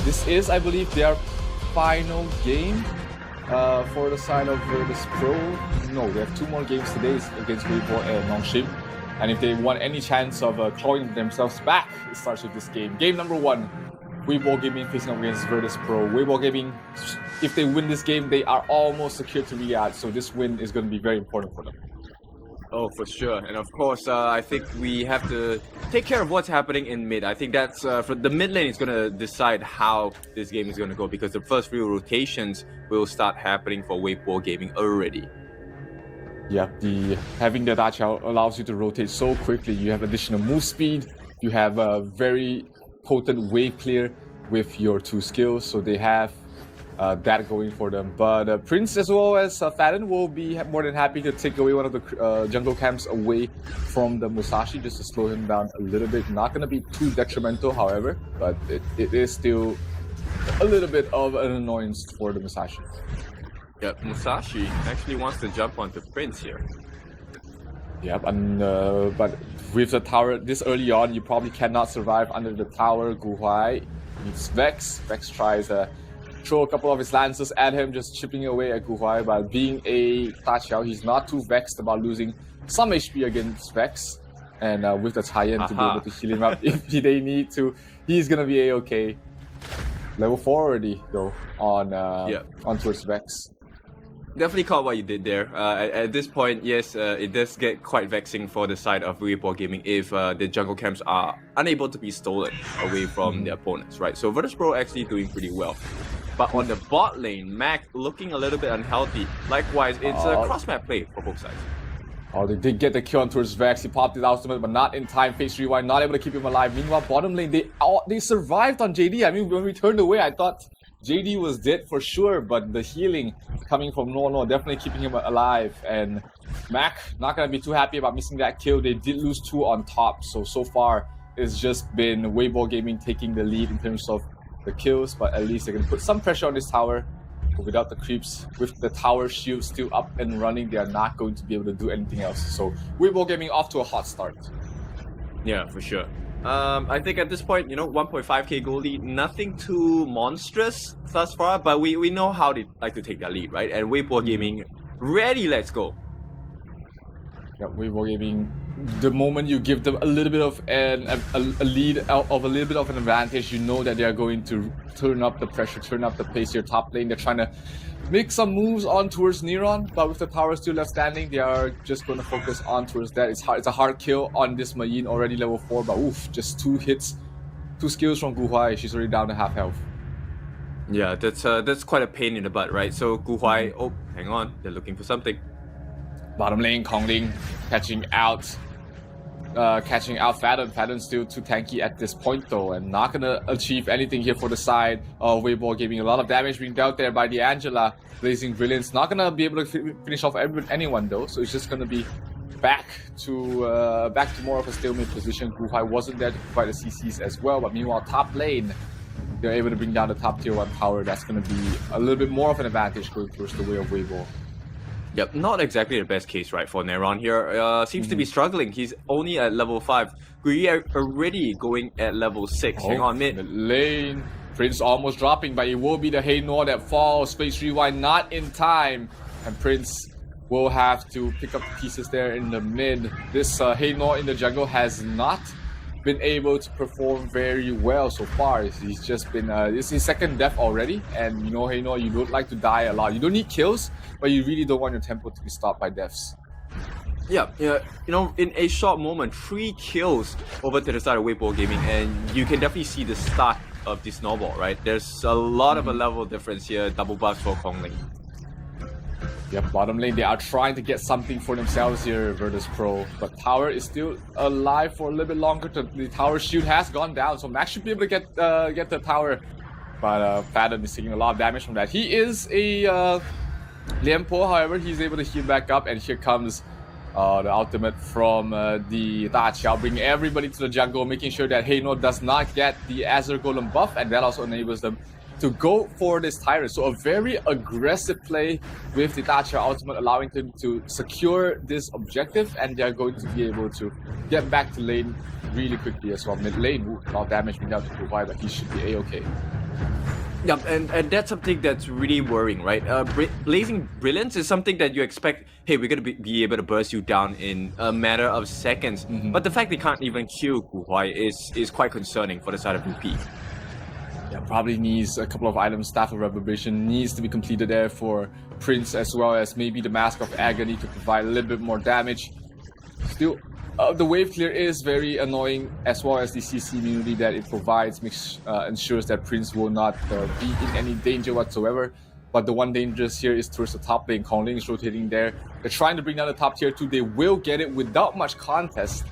This is, I believe, their final game for the side of VIRTUS Pro. No, they have 2 more games today against WEIBO and Nongshim. And if they want any chance of clawing themselves back, it starts with this game. Game number 1, WEIBO Gaming facing up against VIRTUS Pro. WEIBO Gaming, if they win this game, they are almost secured to Riyadh. So this win is going to be very important for them. Oh, for sure. And of course, I think we have to take care of what's happening in mid. I think that's for the mid lane is going to decide how this game is going to go, because the first few rotations will start happening for WEIBO Gaming already. Yeah, having the Daqiao allows you to rotate so quickly. You have additional move speed. You have a very potent wave clear with your 2 skills. So they have that going for them. But Prince as well as Fadden will be more than happy to take away one of the jungle camps away from the Musashi just to slow him down a little bit. Not going to be too detrimental, however, but it is still a little bit of an annoyance for the Musashi. Yeah, Musashi actually wants to jump onto Prince here. Yep, and but with the tower this early on, you probably cannot survive under the tower. Gu Huai meets Vex. Vex tries to throw a couple of his lances at him, just chipping away at Gu Huai. But being a Daqiao, he's not too vexed about losing some HP against Vex. And with the tie-in to be able to heal him up if they need to, he's gonna be a-okay. Level 4 already though on towards Vex. Definitely caught what you did there. At this point, yes, it does get quite vexing for the side of WEIBO Gaming if the jungle camps are unable to be stolen away from the opponents, right? So VIRTUS Pro actually doing pretty well. But on the bot lane, Mac looking a little bit unhealthy. Likewise, it's a cross-map play for both sides. Oh, they did get the kill on towards Vex. He popped his ultimate, but not in time. Face rewind, not able to keep him alive. Meanwhile, bottom lane, they survived on JD. I mean, when we turned away, I thought JD was dead for sure, but the healing coming from No definitely keeping him alive. And Mac not gonna be too happy about missing that kill. They did lose 2 on top, so far it's just been WEIBO Gaming taking the lead in terms of the kills, but at least they can put some pressure on this tower. But without the creeps, with the tower shield still up and running, they are not going to be able to do anything else. So WEIBO Gaming off to a hot start. Yeah, for sure. I think at this point, you know, 1.5k goal lead, nothing too monstrous thus far, but we know how they like to take that lead, right? And WEIBO Gaming, ready, let's go. Yeah, WEIBO Gaming, the moment you give them a little bit of a lead, of a little bit of an advantage, you know that they are going to turn up the pressure, turn up the pace here top lane. They're trying to make some moves on towards Neron, but with the tower still left standing, they are just going to focus on towards that. It's a hard kill on this Mayin, already level 4, but oof, just 2 hits, 2 skills from Gu Huai. She's already down to half health. Yeah, that's quite a pain in the butt, right? So Gu Huai, oh, hang on, they're looking for something. Bottom lane, Kongling catching out Fadden. Fadden's still too tanky at this point though, and not gonna achieve anything here for the side of WEIBO Gaming. A lot of damage being dealt there by the Angela. Blazing Brilliance, not gonna be able to finish off anyone though, so it's just gonna be back to more of a stalemate position. Gu Huai wasn't there to provide the CCs as well, but meanwhile top lane, they're able to bring down the top tier 1 tower. That's gonna be a little bit more of an advantage going towards the way of WEIBO. Yep, not exactly the best case, right, for Neron here. Seems to be struggling. He's only at level 5. Gui already going at level 6. Hang on, mid. The lane. Prince almost dropping, but it will be the Hey Nor that falls. Space rewind not in time. And Prince will have to pick up the pieces there in the mid. This Hey Nor in the jungle has not been able to perform very well so far. He's just been this is his 2nd death already, and you know, Hey Nor, you don't like to die a lot. You don't need kills, but you really don't want your tempo to be stopped by deaths. Yeah, you know, in a short moment, 3 kills over to the side of WEIBO Gaming, and you can definitely see the start of the snowball, right? There's a lot of a level difference here. Double buffs for Kongling. Yep, bottom lane, they are trying to get something for themselves here, VIRTUS Pro. But tower is still alive for a little bit longer. The tower shield has gone down, so Max should be able to get the tower. But Fadden is taking a lot of damage from that. He is a Lianpo, however, he's able to heal back up, and here comes the ultimate from the Daqiao, bringing everybody to the jungle, making sure that Hey Nor does not get the Azure Golem buff, and that also enables them to go for this Tyrant. So a very aggressive play with the Daqiao ultimate, allowing them to secure this objective, and they're going to be able to get back to lane really quickly as well. Mid lane, a lot of damage being done to provide, but he should be a-okay. Yeah, and that's something that's really worrying, right? Blazing Brilliance is something that you expect, hey, we're going to be able to burst you down in a matter of seconds. But the fact they can't even kill Gu Huai is quite concerning for the side of VP. Yeah, probably needs a couple of items. Staff of Revelation needs to be completed there for Prince, as well as maybe the Mask of Agony to provide a little bit more damage. Still, the wave clear is very annoying, as well as the CC immunity that it provides ensures that Prince will not be in any danger whatsoever. But the one dangerous here is towards the top lane. Kongling is rotating there. They're trying to bring down the top tier 2. They will get it without much contest.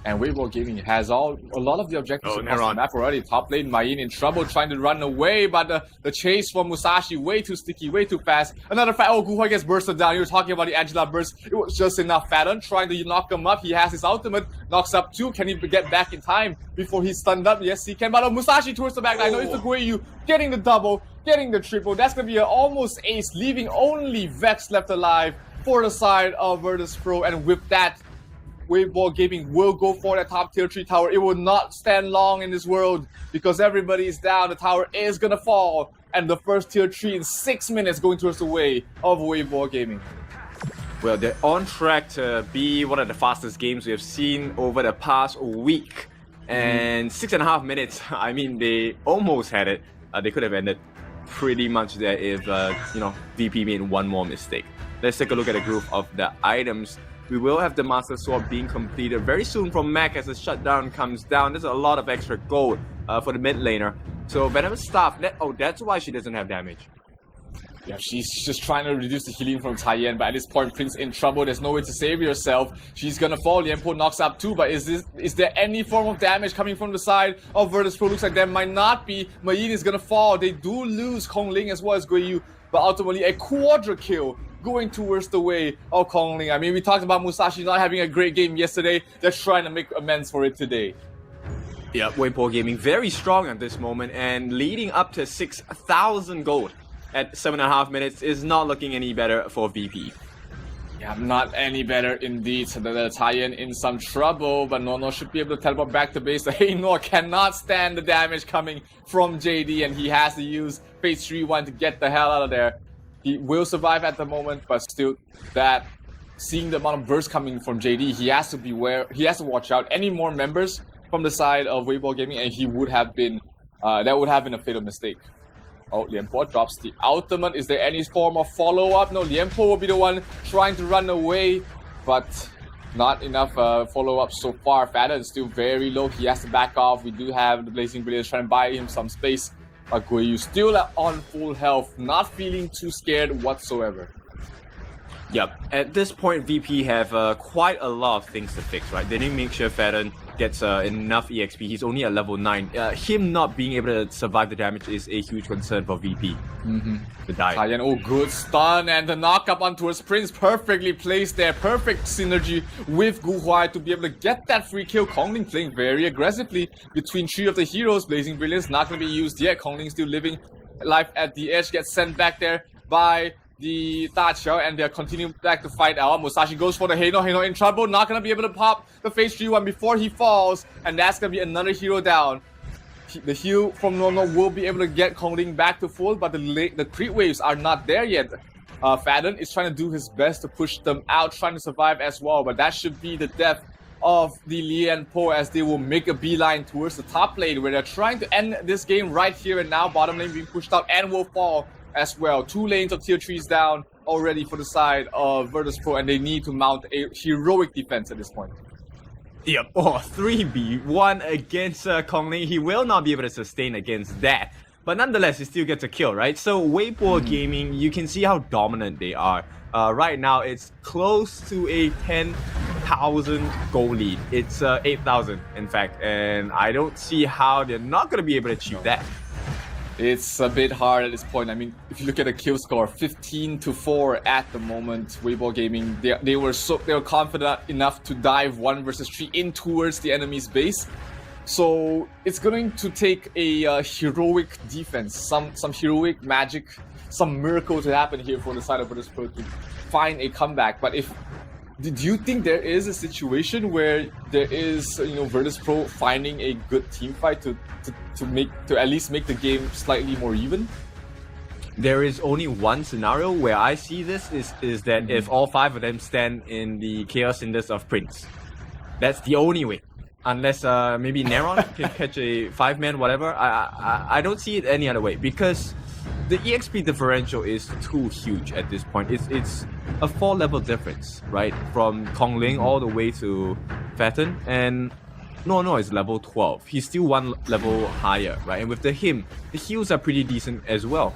And WEIBO Gaming has a lot of the objectives across the map already. Top lane, Mayin in trouble, trying to run away, but the chase from Musashi way too sticky, way too fast. Another oh, Gu Huai gets bursted down. You were talking about the Angela burst. It was just enough. Fadon trying to knock him up. He has his ultimate, knocks up 2. Can he get back in time before he's stunned up? Yes, he can. But Musashi towards the back line. No, it's the Guiyu getting the double, getting the triple. That's gonna be an almost ace, leaving only Vex left alive for the side of Virtus Pro. And with that, WEIBO Gaming will go for that top tier 3 tower. It will not stand long in this world because everybody is down. The tower is gonna fall, and the first tier 3 in 6 minutes going towards the way of WEIBO Gaming. Well, they're on track to be one of the fastest games we have seen over the past week. And 6.5 minutes, I mean, they almost had it. They could have ended pretty much there if, VP made one more mistake. Let's take a look at the group of the items. We will have the Master Sword being completed very soon from Mac as the shutdown comes down. There's a lot of extra gold for the mid laner. So Venomous Staff, that's why she doesn't have damage. Yeah, she's just trying to reduce the healing from Taiyan, but at this point, Prince in trouble. There's no way to save yourself. She's gonna fall. Lianpo knocks up 2, but is there any form of damage coming from the side of Virtus Pro? Looks like there might not be. Mayin is gonna fall. They do lose Kongling as well as Guiyu, but ultimately a quadra kill going towards the way of Kongling. I mean, we talked about Musashi not having a great game yesterday. They're trying to make amends for it today. Yeah, WEIBO Gaming very strong at this moment and leading up to 6,000 gold at 7.5 minutes is not looking any better for VP. Yeah, not any better indeed. So the Taiyan in some trouble, but Nono should be able to teleport back to base. Hey, Noah cannot stand the damage coming from JD, and he has to use phase 3-1 to get the hell out of there. He will survive at the moment, but still, seeing the amount of burst coming from JD, he has to beware. He has to watch out. Any more members from the side of WEIBO Gaming, and he would have been, that would have been a fatal mistake. Oh, Lianpo drops the ultimate. Is there any form of follow-up? No, Lianpo will be the one trying to run away, but not enough follow-up so far. Fadon is still very low. He has to back off. We do have the Blazing Brilliance trying to buy him some space. But Guiyu still on full health, not feeling too scared whatsoever. Yep, at this point VP have quite a lot of things to fix, right? They need to make sure Fadon gets enough EXP. He's only at level 9. Him not being able to survive the damage is a huge concern for VP. To die. Taiyan, oh, good stun, and the knock-up onto his Prince perfectly placed there. Perfect synergy with Gu Huai to be able to get that free kill. Kongling playing very aggressively between 3 of the heroes. Blazing Brilliance not going to be used yet. Kongling still living life at the edge, gets sent back there by the Da Qiao, and they're continuing back to fight out. Musashi goes for the Heino in trouble, not gonna be able to pop the phase 3-1 before he falls, and that's gonna be another hero down. The heal from Nono will be able to get Kongling back to full, but the creep waves are not there yet. Fadon is trying to do his best to push them out, trying to survive as well, but that should be the death of the Lianpo as they will make a beeline towards the top lane, where they're trying to end this game right here and now. Bottom lane being pushed out and will fall as well. 2 lanes of tier 3s down already for the side of Virtus Pro, and they need to mount a heroic defense at this point. Yep, 3v1 against Kongling. He will not be able to sustain against that. But nonetheless, he still gets a kill, right? So WEIBO Gaming, you can see how dominant they are. Right now, it's close to a 10,000 goal lead. It's 8,000, in fact. And I don't see how they're not going to be able to achieve that. It's a bit hard at this point. I mean, if you look at the kill score, 15-4 at the moment. WEIBO Gaming, they were confident enough to dive 1 versus 3 in towards the enemy's base. So it's going to take a heroic defense, some heroic magic, some miracle to happen here for the side of Virtus Pro to find a comeback. But if do you think there is a situation where there is, Virtus Pro finding a good team fight to at least make the game slightly more even? There is only one scenario where I see this is that if all 5 of them stand in the Chaos Cinders of Prince. That's the only way. Unless maybe Neron can catch a 5-man, whatever. I don't see it any other way, because the EXP differential is too huge at this point. It's a 4-level difference, right? From Kongling all the way to Fatten, and no is level 12. He's still 1 level higher, right? And with the heals are pretty decent as well.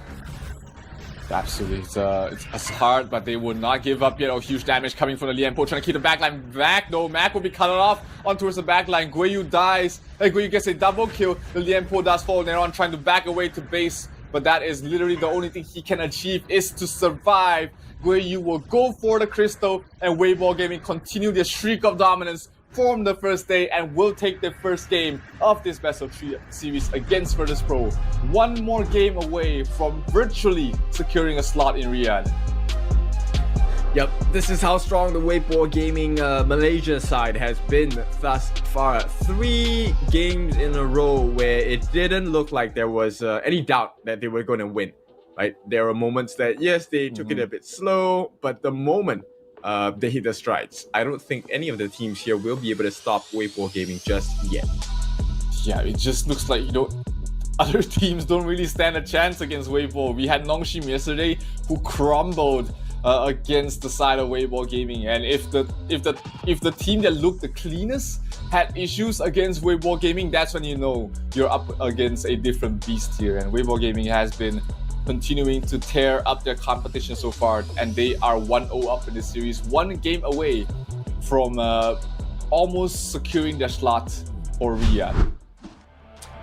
Absolutely, it's hard, but they will not give up yet. Oh, huge damage coming from the Lianpo, trying to keep the backline back. No, Mac will be cut off on towards the backline. Guiyu dies, and Guiyu gets a double kill. The Lianpo does fall. Neron trying to back away to base, but that is literally the only thing he can achieve is to survive. Guiyu will go for the crystal, and WEIBO Gaming continue their streak of dominance from the first day and will take the first game of this best of 3 series against Virtus Pro. 1 more game away from virtually securing a slot in Riyadh. Yep, this is how strong the WEIBO Gaming Malaysia side has been thus far. 3 games in a row where it didn't look like there was any doubt that they were going to win. Right? There are moments that, yes, they took it a bit slow, but the moment they hit the strides, I don't think any of the teams here will be able to stop WEIBO Gaming just yet. Yeah, it just looks like, other teams don't really stand a chance against WEIBO. We had Nongshim yesterday who crumbled against the side of WEIBO Gaming, and if the team that looked the cleanest had issues against WEIBO Gaming, that's when you're up against a different beast here. And WEIBO Gaming has been continuing to tear up their competition so far, and they are 1-0 up in this series, 1 game away from almost securing their slot for Riyadh.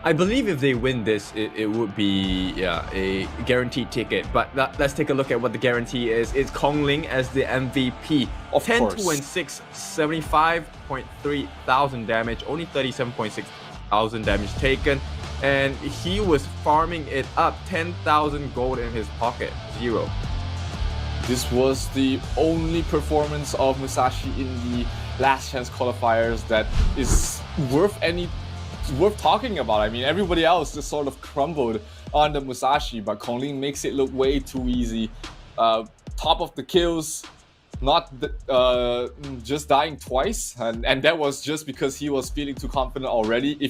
I believe if they win this, it would be a guaranteed ticket. But let's take a look at what the guarantee is. It's Kongling as the MVP. Of 10-2-6, 75.3 thousand damage, only 37.6 thousand damage taken. And he was farming it up, 10,000 gold in his pocket, 0. This was the only performance of Musashi in the last chance qualifiers that is worth talking about. I mean, everybody else just sort of crumbled on the Musashi, but Kongling makes it look way too easy. Top of the kills, not just dying twice, and that was just because he was feeling too confident already.